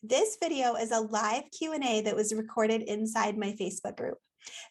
This video is a live Q&A that was recorded inside my Facebook group.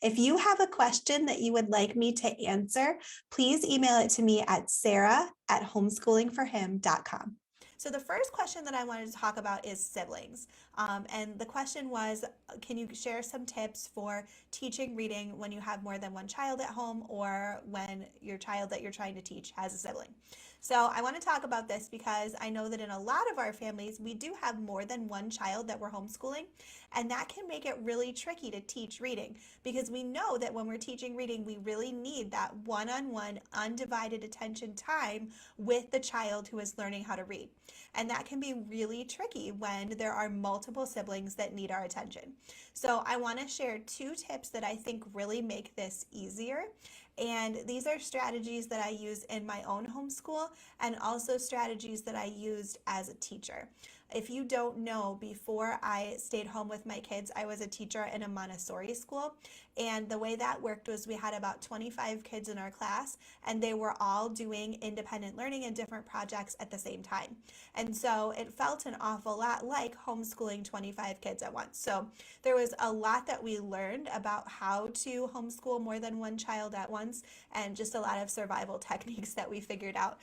If you have a question that you would like me to answer, please email it to me at sarah@homeschoolingforhim.com. So the first question that I wanted to talk about is siblings. And the question was, can you share some tips for teaching reading when you have more than one child at home or when your child that you're trying to teach has a sibling? So I want to talk about this because I know that in a lot of our families, we do have more than one child that we're homeschooling, and that can make it really tricky to teach reading because we know that when we're teaching reading, we really need that one-on-one undivided attention time with the child who is learning how to read. And that can be really tricky when there are multiple siblings that need our attention. So I want to share 2 tips that I think really make this easier. And these are strategies that I use in my own homeschool and also strategies that I used as a teacher. If you don't know, before I stayed home with my kids, I was a teacher in a Montessori school. And the way that worked was we had about 25 kids in our class, and they were all doing independent learning and different projects at the same time. And so it felt an awful lot like homeschooling 25 kids at once. So there was a lot that we learned about how to homeschool more than one child at once, and just a lot of survival techniques that we figured out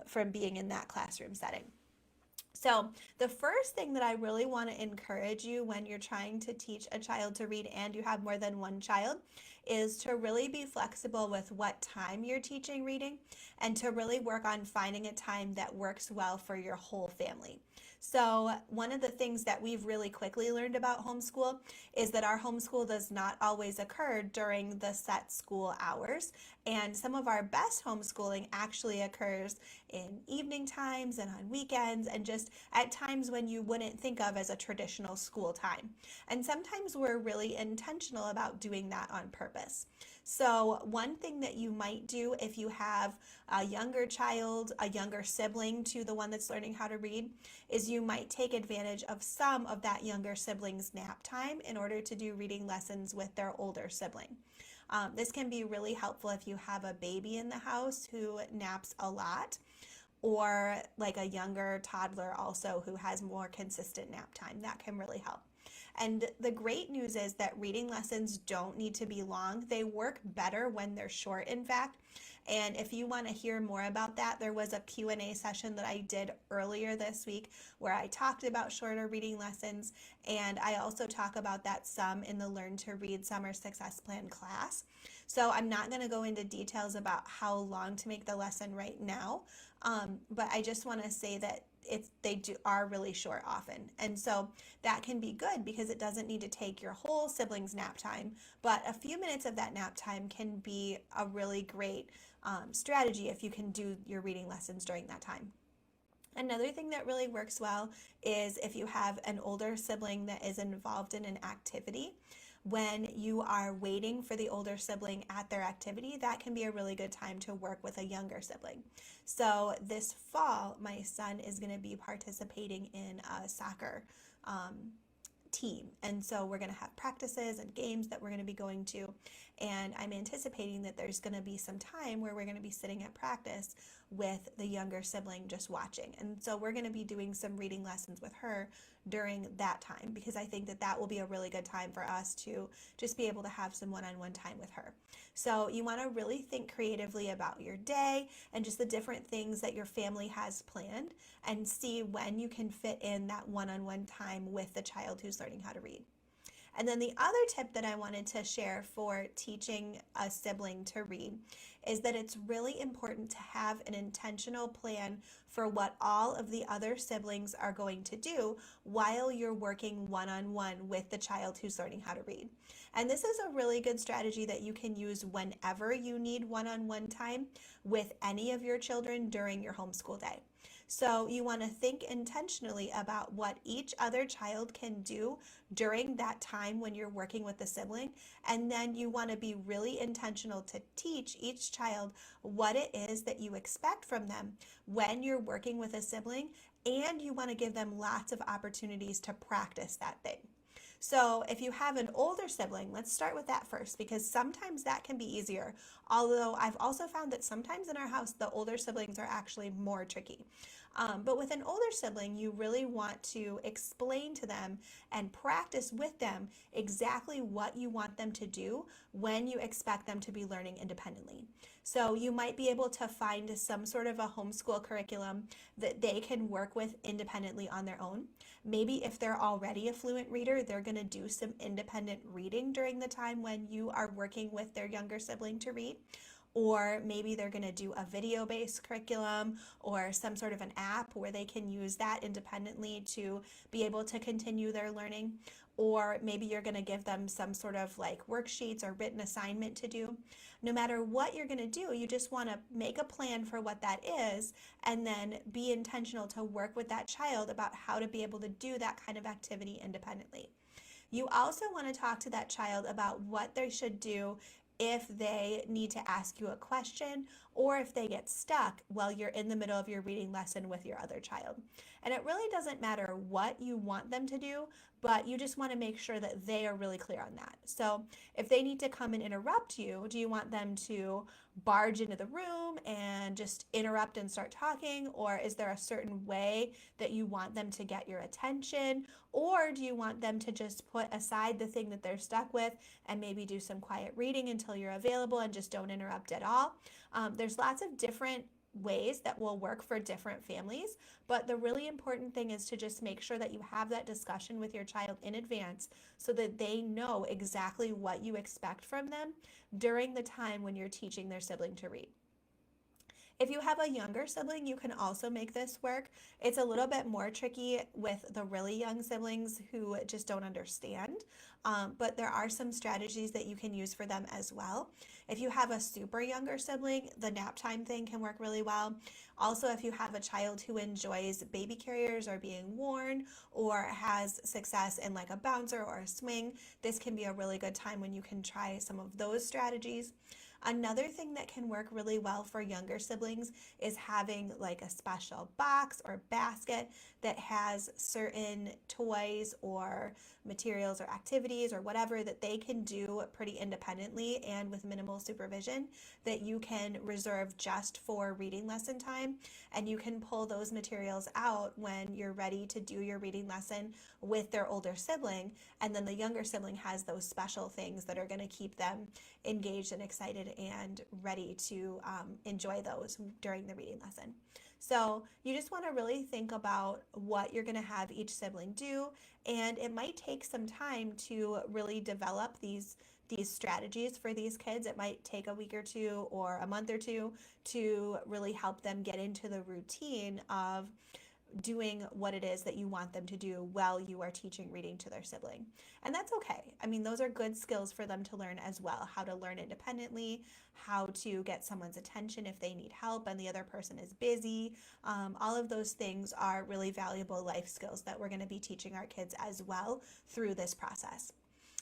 from being in that classroom setting. So the first thing that I really want to encourage you when you're trying to teach a child to read and you have more than one child is to really be flexible with what time you're teaching reading and to really work on finding a time that works well for your whole family. So one of the things that we've really quickly learned about homeschool is that our homeschool does not always occur during the set school hours. And some of our best homeschooling actually occurs in evening times and on weekends and just at times when you wouldn't think of as a traditional school time. And sometimes we're really intentional about doing that on purpose. So one thing that you might do if you have a younger child, a younger sibling to the one that's learning how to read, is you might take advantage of some of that younger sibling's nap time in order to do reading lessons with their older sibling. This can be really helpful if you have a baby in the house who naps a lot, or like a younger toddler also who has more consistent nap time. That can really help. And the great news is that reading lessons don't need to be long. They work better when they're short, in fact. And if you want to hear more about that, there was a Q&A session that I did earlier this week where I talked about shorter reading lessons, and I also talk about that some in the Learn to Read Summer Success Plan class. So I'm not going to go into details about how long to make the lesson right now, but I just want to say that they are really short often. And so that can be good because it doesn't need to take your whole sibling's nap time, but a few minutes of that nap time can be a really great strategy if you can do your reading lessons during that time. Another thing that really works well is if you have an older sibling that is involved in an activity. When you are waiting for the older sibling at their activity, that can be a really good time to work with a younger sibling. So this fall, my son is going to be participating in a soccer team. And so we're going to have practices and games that we're going to be going to. And I'm anticipating that there's going to be some time where we're going to be sitting at practice with the younger sibling just watching. And so we're going to be doing some reading lessons with her during that time because I think that that will be a really good time for us to just be able to have some one-on-one time with her. So you want to really think creatively about your day and just the different things that your family has planned and see when you can fit in that one-on-one time with the child who's learning how to read. And then the other tip that I wanted to share for teaching a sibling to read is that it's really important to have an intentional plan for what all of the other siblings are going to do while you're working one-on-one with the child who's learning how to read. And this is a really good strategy that you can use whenever you need one-on-one time with any of your children during your homeschool day. So you want to think intentionally about what each other child can do during that time when you're working with the sibling. And then you want to be really intentional to teach each child what it is that you expect from them when you're working with a sibling. And you want to give them lots of opportunities to practice that thing. So if you have an older sibling, let's start with that first because sometimes that can be easier. Although I've also found that sometimes in our house, the older siblings are actually more tricky. But with an older sibling, you really want to explain to them and practice with them exactly what you want them to do when you expect them to be learning independently. So you might be able to find some sort of a homeschool curriculum that they can work with independently on their own. Maybe if they're already a fluent reader, they're going to do some independent reading during the time when you are working with their younger sibling to read. Or maybe they're going to do a video-based curriculum or some sort of an app where they can use that independently to be able to continue their learning. Or maybe you're going to give them some sort of like worksheets or written assignment to do. No matter what you're going to do, you just want to make a plan for what that is and then be intentional to work with that child about how to be able to do that kind of activity independently. You also want to talk to that child about what they should do if they need to ask you a question or if they get stuck while you're in the middle of your reading lesson with your other child. And it really doesn't matter what you want them to do, but you just want to make sure that they are really clear on that. So if they need to come and interrupt you, do you want them to barge into the room and just interrupt and start talking? Or is there a certain way that you want them to get your attention? Or do you want them to just put aside the thing that they're stuck with and maybe do some quiet reading until you're available and just don't interrupt at all? There's lots of different ways that will work for different families, but the really important thing is to just make sure that you have that discussion with your child in advance so that they know exactly what you expect from them during the time when you're teaching their sibling to read. If you have a younger sibling, you can also make this work. It's a little bit more tricky with the really young siblings who just don't understand, but there are some strategies that you can use for them as well. If you have a super younger sibling, the nap time thing can work really well. Also, if you have a child who enjoys baby carriers or being worn or has success in like a bouncer or a swing, this can be a really good time when you can try some of those strategies. Another thing that can work really well for younger siblings is having like a special box or basket that has certain toys or materials or activities or whatever that they can do pretty independently and with minimal supervision that you can reserve just for reading lesson time. And you can pull those materials out when you're ready to do your reading lesson with their older sibling. And then the younger sibling has those special things that are going to keep them engaged and excited and ready to enjoy those during the reading lesson. So you just want to really think about what you're going to have each sibling do, and it might take some time to really develop these strategies for these kids. It might take a week or two or a month or two to really help them get into the routine of doing what it is that you want them to do while you are teaching reading to their sibling. And that's okay. I mean, those are good skills for them to learn as well. How to learn independently, how to get someone's attention if they need help and the other person is busy. All of those things are really valuable life skills that we're going to be teaching our kids as well through this process.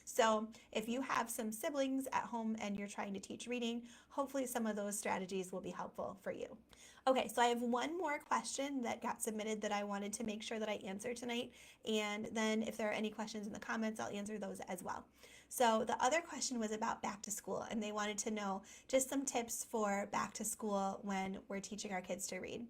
So if you have some siblings at home and you're trying to teach reading, hopefully some of those strategies will be helpful for you. Okay, so I have one more question that got submitted that I wanted to make sure that I answer tonight. And then if there are any questions in the comments, I'll answer those as well. So the other question was about back to school, and they wanted to know just some tips for back to school when we're teaching our kids to read.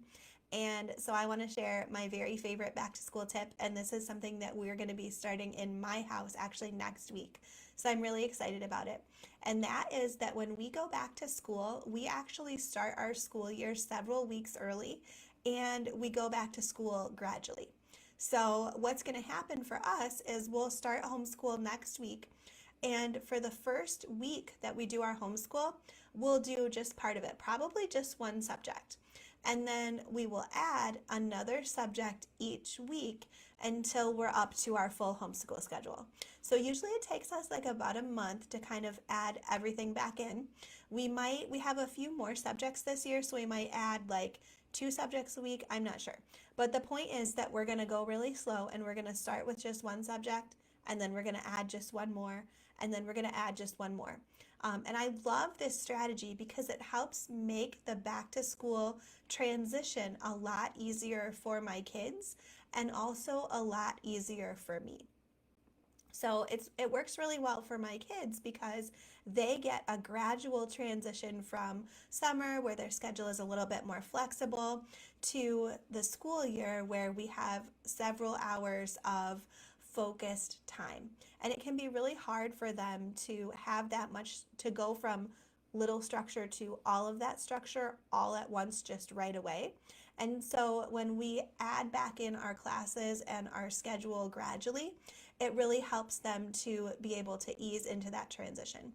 And so I want to share my very favorite back to school tip, and this is something that we're going to be starting in my house actually next week. So I'm really excited about it. And that is that when we go back to school, we actually start our school year several weeks early, and we go back to school gradually. So what's going to happen for us is we'll start homeschool next week. And for the first week that we do our homeschool, we'll do just part of it, probably just one subject. And then we will add another subject each week until we're up to our full homeschool schedule. So usually it takes us like about a month to kind of add everything back in. We have a few more subjects this year, so we might add like 2 subjects a week. I'm not sure. But the point is that we're going to go really slow and we're going to start with just one subject, and then we're going to add just one more, and then we're going to add just one more. And I love this strategy because it helps make the back to school transition a lot easier for my kids and also a lot easier for me. So it works really well for my kids because they get a gradual transition from summer where their schedule is a little bit more flexible to the school year where we have several hours of focused time. And it can be really hard for them to have that much to go from little structure to all of that structure all at once just right away. And so when we add back in our classes and our schedule gradually, it really helps them to be able to ease into that transition.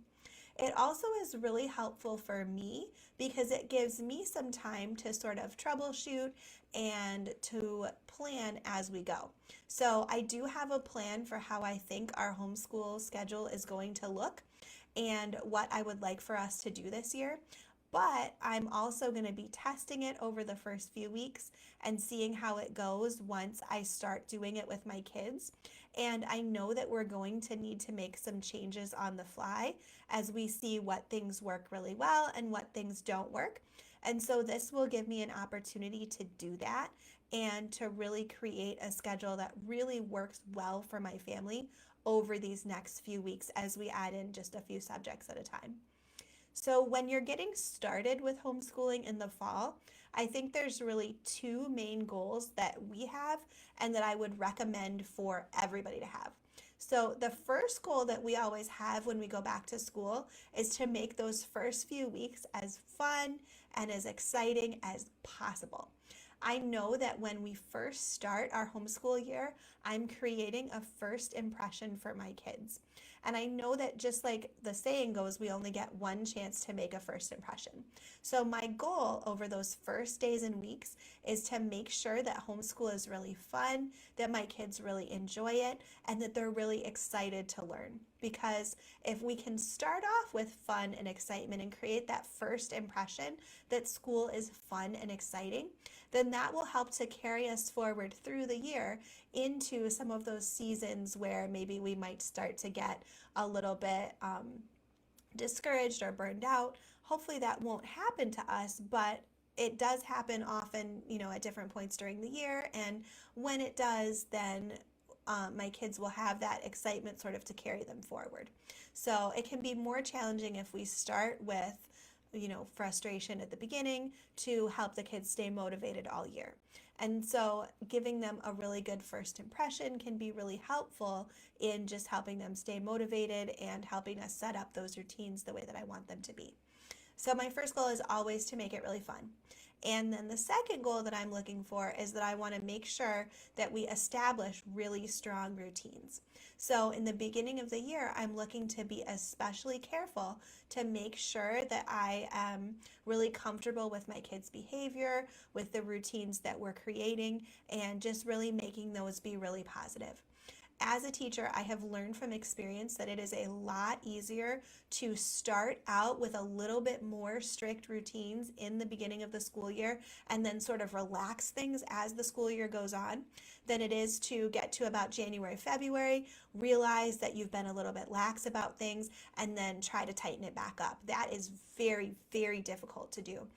It also is really helpful for me because it gives me some time to sort of troubleshoot and to plan as we go. So I do have a plan for how I think our homeschool schedule is going to look and what I would like for us to do this year. But I'm also going to be testing it over the first few weeks and seeing how it goes once I start doing it with my kids. And I know that we're going to need to make some changes on the fly as we see what things work really well and what things don't work. And so this will give me an opportunity to do that and to really create a schedule that really works well for my family over these next few weeks as we add in just a few subjects at a time. So when you're getting started with homeschooling in the fall, I think there's really two main goals that we have and that I would recommend for everybody to have. So the first goal that we always have when we go back to school is to make those first few weeks as fun and as exciting as possible. I know that when we first start our homeschool year, I'm creating a first impression for my kids. And I know that just like the saying goes, we only get one chance to make a first impression. So my goal over those first days and weeks is to make sure that homeschool is really fun, that my kids really enjoy it, and that they're really excited to learn. Because if we can start off with fun and excitement and create that first impression that school is fun and exciting, then that will help to carry us forward through the year into some of those seasons where maybe we might start to get a little bit discouraged or burned out. Hopefully that won't happen to us, but it does happen often, at different points during the year. And when it does, then my kids will have that excitement sort of to carry them forward. So it can be more challenging if we start with frustration at the beginning to help the kids stay motivated all year. And so giving them a really good first impression can be really helpful in just helping them stay motivated and helping us set up those routines the way that I want them to be. So my first goal is always to make it really fun. And then the second goal that I'm looking for is that I want to make sure that we establish really strong routines. So in the beginning of the year, I'm looking to be especially careful to make sure that I am really comfortable with my kids' behavior, with the routines that we're creating, and just really making those be really positive. As a teacher, I have learned from experience that it is a lot easier to start out with a little bit more strict routines in the beginning of the school year and then sort of relax things as the school year goes on than it is to get to about January, February, realize that you've been a little bit lax about things, and then try to tighten it back up. That is very, very difficult to do.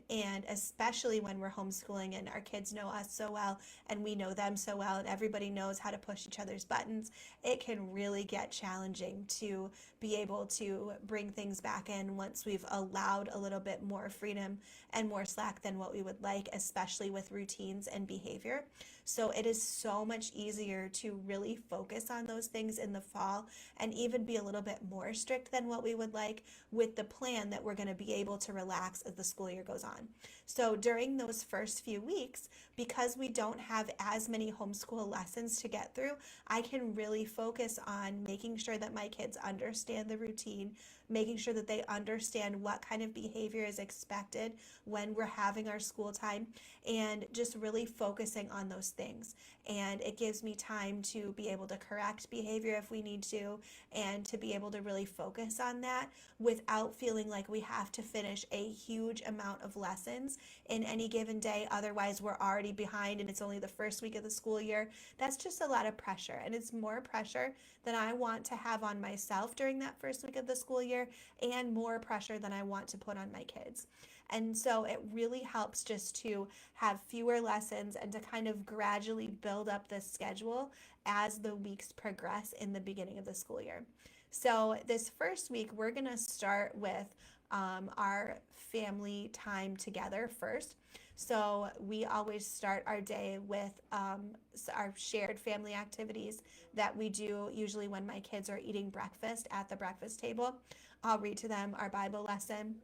And especially when we're homeschooling and our kids know us so well and we know them so well and everybody knows how to push each other's buttons, it can really get challenging to be able to bring things back in once we've allowed a little bit more freedom and more slack than what we would like, especially with routines and behavior. So it is so much easier to really focus on those things in the fall and even be a little bit more strict than what we would like with the plan that we're going to be able to relax as the school year goes on. So during those first few weeks, because we don't have as many homeschool lessons to get through, I can really focus on making sure that my kids understand the routine, making sure that they understand what kind of behavior is expected when we're having our school time, and just really focusing on those things. And it gives me time to be able to correct behavior if we need to, and to be able to really focus on that without feeling like we have to finish a huge amount of lessons in any given day. Otherwise, we're already behind and it's only the first week of the school year. That's just a lot of pressure, and it's more pressure than I want to have on myself during that first week of the school year, and more pressure than I want to put on my kids. And so it really helps just to have fewer lessons and to kind of gradually build up the schedule as the weeks progress in the beginning of the school year. So this first week, we're going to start with our family time together first. So we always start our day with our shared family activities that we do usually when my kids are eating breakfast at the breakfast table. I'll read to them our Bible lesson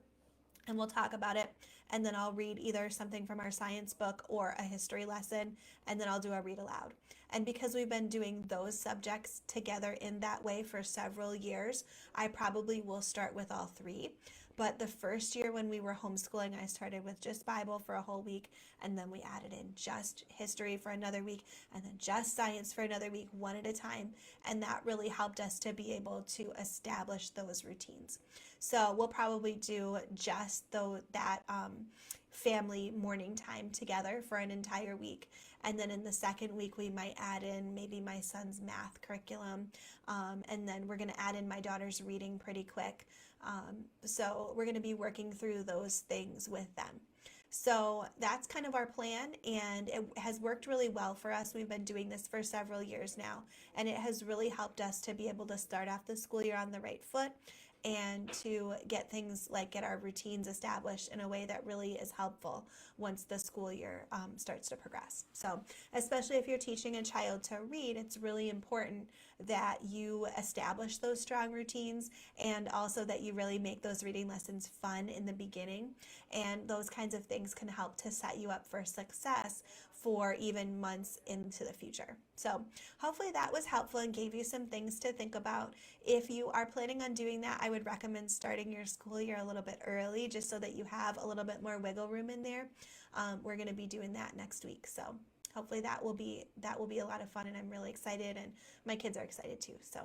and we'll talk about it. And then I'll read either something from our science book or a history lesson, and then I'll do a read aloud. And because we've been doing those subjects together in that way for several years, I probably will start with all three. But the first year when we were homeschooling, I started with just Bible for a whole week, and then we added in just history for another week, and then just science for another week, one at a time. And that really helped us to be able to establish those routines. So we'll probably do just that family morning time together for an entire week. And then in the second week, we might add in maybe my son's math curriculum. And then we're going to add in my daughter's reading pretty quick. So we're going to be working through those things with them. So that's kind of our plan, and it has worked really well for us. We've been doing this for several years now, and it has really helped us to be able to start off the school year on the right foot and to get our routines established in a way that really is helpful once the school year starts to progress. So especially if you're teaching a child to read, it's really important that you establish those strong routines and also that you really make those reading lessons fun in the beginning. And those kinds of things can help to set you up for success for even months into the future. So hopefully that was helpful and gave you some things to think about. If you are planning on doing that, I would recommend starting your school year a little bit early just so that you have a little bit more wiggle room in there. We're going to be doing that next week. So hopefully that will be a lot of fun, and I'm really excited, and my kids are excited too. So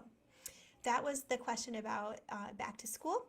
that was the question about back to school.